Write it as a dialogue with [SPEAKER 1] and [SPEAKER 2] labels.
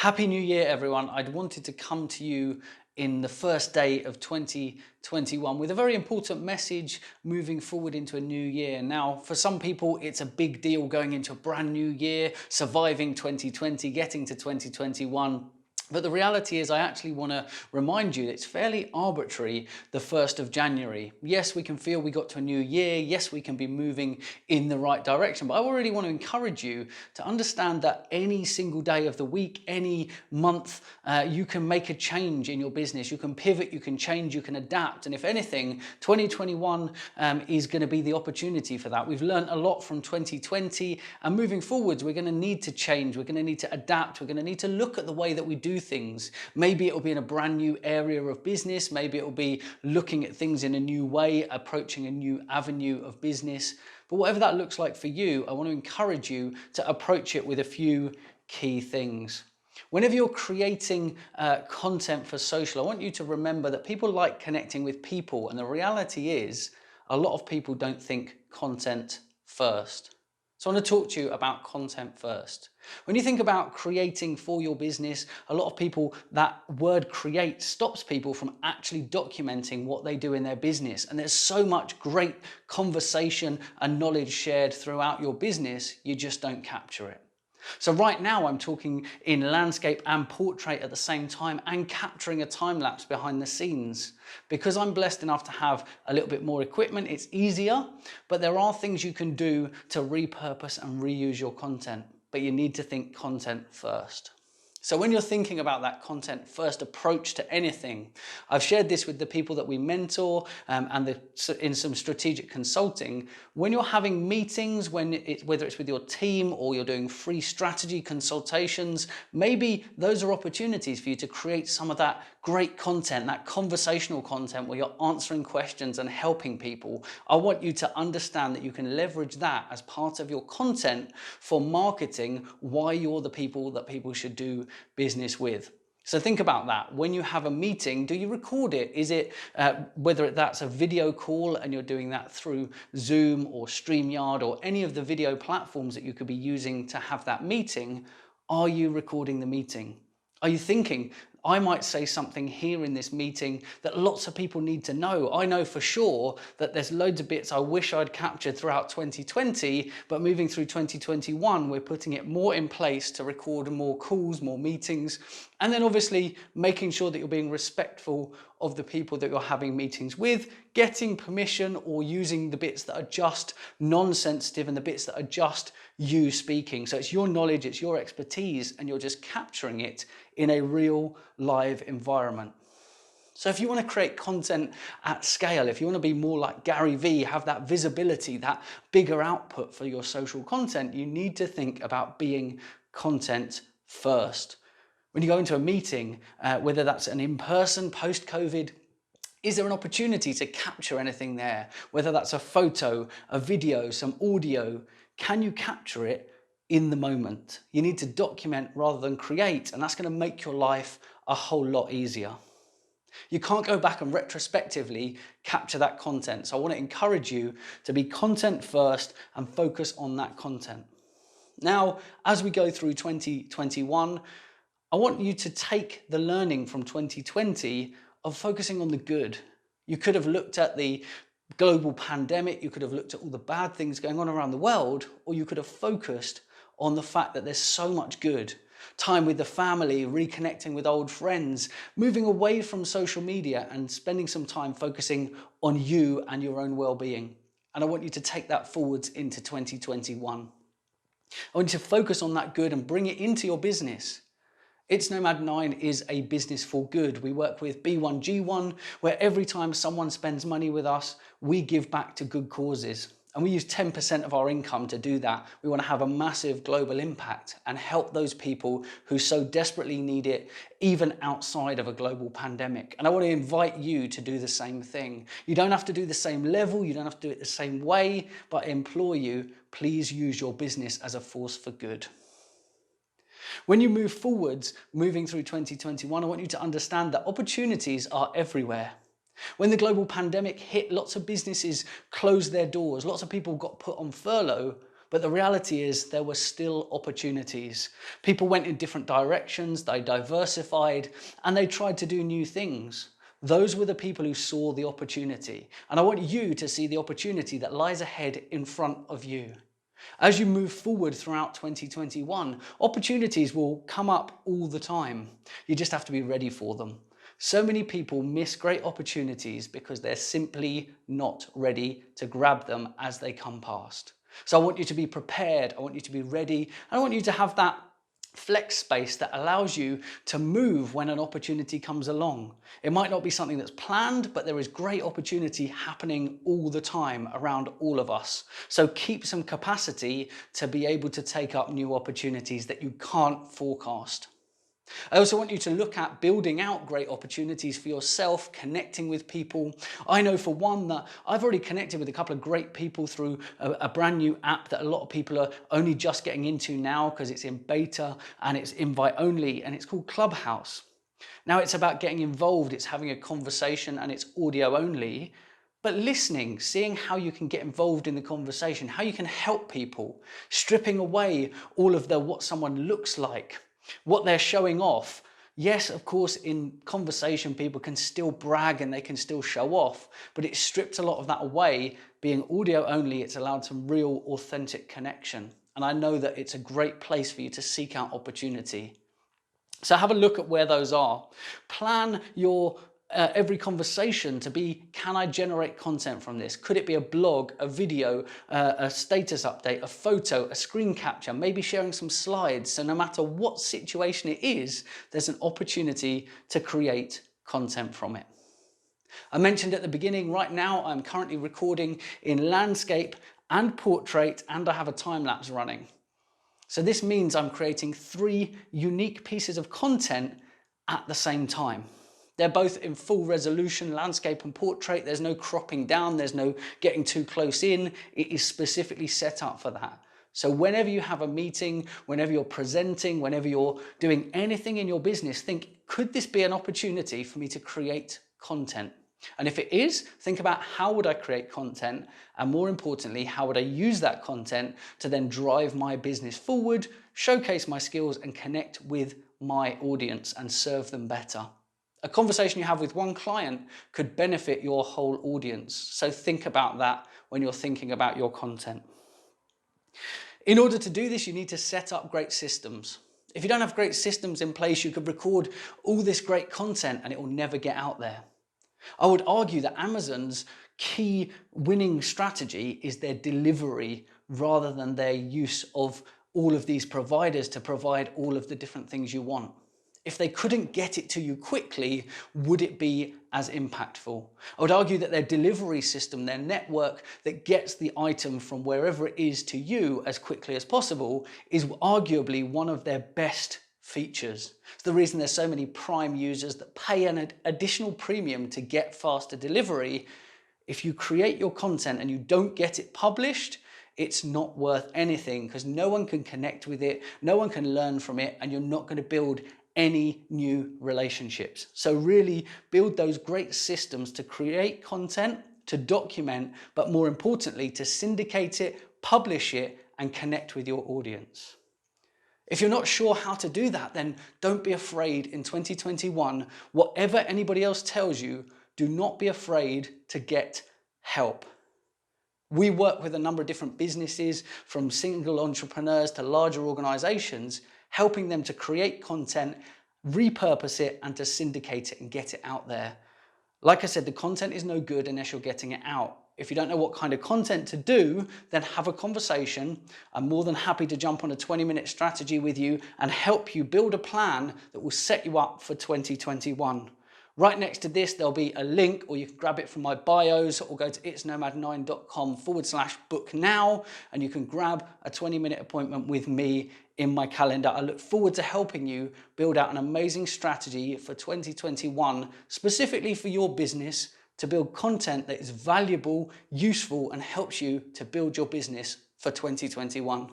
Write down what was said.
[SPEAKER 1] Happy New Year, everyone. I'd wanted to come to you in the first day of 2021 with a very important message moving forward into a new year. Now, for some people, it's a big deal going into a brand new year, surviving 2020, getting to 2021. But the reality is I actually want to remind you that it's fairly arbitrary, the 1st of January. Yes, we can feel we got to a new year. Yes, we can be moving in the right direction. But I really want to encourage you to understand that any single day of the week, any month, you can make a change in your business. You can pivot, you can change, you can adapt. And if anything, 2021 is going to be the opportunity for that. We've learned a lot from 2020, and moving forwards, we're going to need to change. We're going to need to adapt. We're going to need to look at the way that we do things. Maybe it'll be in a brand new area of business. Maybe it'll be looking at things in a new way, approaching a new avenue of business. But whatever that looks like for you, I want to encourage you to approach it with a few key things. Whenever you're creating content for social, I want you to remember that people like connecting with people. And the reality is, a lot of people don't think content first. So I want to talk to you about content first. When you think about creating for your business, a lot of people, that word create stops people from actually documenting what they do in their business. And there's so much great conversation and knowledge shared throughout your business, you just don't capture it. So right now I'm talking in landscape and portrait at the same time and capturing a time lapse behind the scenes. Because I'm blessed enough to have a little bit more equipment, it's easier, but there are things you can do to repurpose and reuse your content, but you need to think content first. So when you're thinking about that content first approach to anything, I've shared this with the people that we mentor in some strategic consulting. When you're having meetings, whether it's with your team or you're doing free strategy consultations, maybe those are opportunities for you to create some of that great content, that conversational content where you're answering questions and helping people. I want you to understand that you can leverage that as part of your content for marketing why you're the people that people should do business with. So think about that. When you have a meeting, do you record it? Is it, whether that's a video call and you're doing that through Zoom or StreamYard or any of the video platforms that you could be using to have that meeting, are you recording the meeting? Are you thinking, I might say something here in this meeting that lots of people need to know. I know for sure that there's loads of bits I wish I'd captured throughout 2020, but moving through 2021, we're putting it more in place to record more calls, more meetings, and then obviously making sure that you're being respectful of the people that you're having meetings with, getting permission or using the bits that are just non-sensitive and the bits that are just you speaking. So it's your knowledge, it's your expertise, and you're just capturing it in a real live environment. So if you want to create content at scale, if you want to be more like Gary Vee, have that visibility, that bigger output for your social content, you need to think about being content first. When you go into a meeting, whether that's an in-person, post-COVID, is there an opportunity to capture anything there? Whether that's a photo, a video, some audio, can you capture it in the moment? You need to document rather than create, and that's going to make your life a whole lot easier. You can't go back and retrospectively capture that content. So I want to encourage you to be content first and focus on that content. Now, as we go through 2021, I want you to take the learning from 2020 of focusing on the good. You could have looked at the global pandemic, you could have looked at all the bad things going on around the world, or you could have focused on the fact that there's so much good. Time with the family, reconnecting with old friends, moving away from social media and spending some time focusing on you and your own well-being. And I want you to take that forwards into 2021. I want you to focus on that good and bring it into your business. It's Nomad 9 is a business for good. We work with B1G1, where every time someone spends money with us, we give back to good causes. And we use 10% of our income to do that. We want to have a massive global impact and help those people who so desperately need it, even outside of a global pandemic. And I want to invite you to do the same thing. You don't have to do the same level, you don't have to do it the same way, but I implore you, please use your business as a force for good. When you move forwards, moving through 2021, I want you to understand that opportunities are everywhere. When the global pandemic hit, lots of businesses closed their doors, lots of people got put on furlough, But the reality is there were still opportunities. People went in different directions, they diversified, and they tried to do new things. Those were the people who saw the opportunity. And I want you to see the opportunity that lies ahead in front of you. As you move forward throughout 2021, opportunities will come up all the time. You just have to be ready for them. So many people miss great opportunities because they're simply not ready to grab them as they come past. So I want you to be prepared, I want you to be ready, and I want you to have that flex space that allows you to move when an opportunity comes along. It might not be something that's planned, but there is great opportunity happening all the time around all of us. So keep some capacity to be able to take up new opportunities that you can't forecast. I also want you to look at building out great opportunities for yourself, connecting with people. I know for one that I've already connected with a couple of great people through a brand new app that a lot of people are only just getting into now because it's in beta and it's invite only, and it's called Clubhouse. Now it's about getting involved, it's having a conversation, and it's audio only. But listening, seeing how you can get involved in the conversation, how you can help people, stripping away all of what someone looks like, what they're showing off. Yes, of course, in conversation, people can still brag and they can still show off, but it's stripped a lot of that away. Being audio only, it's allowed some real authentic connection. And I know that it's a great place for you to seek out opportunity. So have a look at where those are. Plan your every conversation to be, can I generate content from this? Could it be a blog, a video, a status update, a photo, a screen capture, maybe sharing some slides? So no matter what situation it is, there's an opportunity to create content from it. I mentioned at the beginning, right now I'm currently recording in landscape and portrait, and I have a time lapse running. So this means I'm creating 3 unique pieces of content at the same time. They're both in full resolution, landscape and portrait. There's no cropping down, there's no getting too close in. It is specifically set up for that. So whenever you have a meeting, whenever you're presenting, whenever you're doing anything in your business, think, could this be an opportunity for me to create content? And if it is, think about how would I create content? And more importantly, how would I use that content to then drive my business forward, showcase my skills and connect with my audience and serve them better? A conversation you have with one client could benefit your whole audience. So think about that when you're thinking about your content. In order to do this, you need to set up great systems. If you don't have great systems in place, you could record all this great content and it will never get out there. I would argue that Amazon's key winning strategy is their delivery rather than their use of all of these providers to provide all of the different things you want. If they couldn't get it to you quickly, would it be as impactful? I would argue that their delivery system, their network that gets the item from wherever it is to you as quickly as possible, is arguably one of their best features. It's the reason there's so many Prime users that pay an additional premium to get faster delivery. If you create your content and you don't get it published, it's not worth anything because no one can connect with it, no one can learn from it, and you're not going to build any new relationships. So really build those great systems to create content, to document, but more importantly, to syndicate it, publish it, and connect with your audience. If you're not sure how to do that, then don't be afraid in 2021. Whatever anybody else tells you, do not be afraid to get help. We work with a number of different businesses, from single entrepreneurs to larger organizations, helping them to create content, repurpose it, and to syndicate it and get it out there. Like I said, the content is no good unless you're getting it out. If you don't know what kind of content to do, then have a conversation. I'm more than happy to jump on a 20-minute strategy with you and help you build a plan that will set you up for 2021. Right next to this, there'll be a link, or you can grab it from my bios, or go to itsnomad9.com/book now, and you can grab a 20-minute appointment with me in my calendar. I look forward to helping you build out an amazing strategy for 2021, specifically for your business, to build content that is valuable, useful, and helps you to build your business for 2021.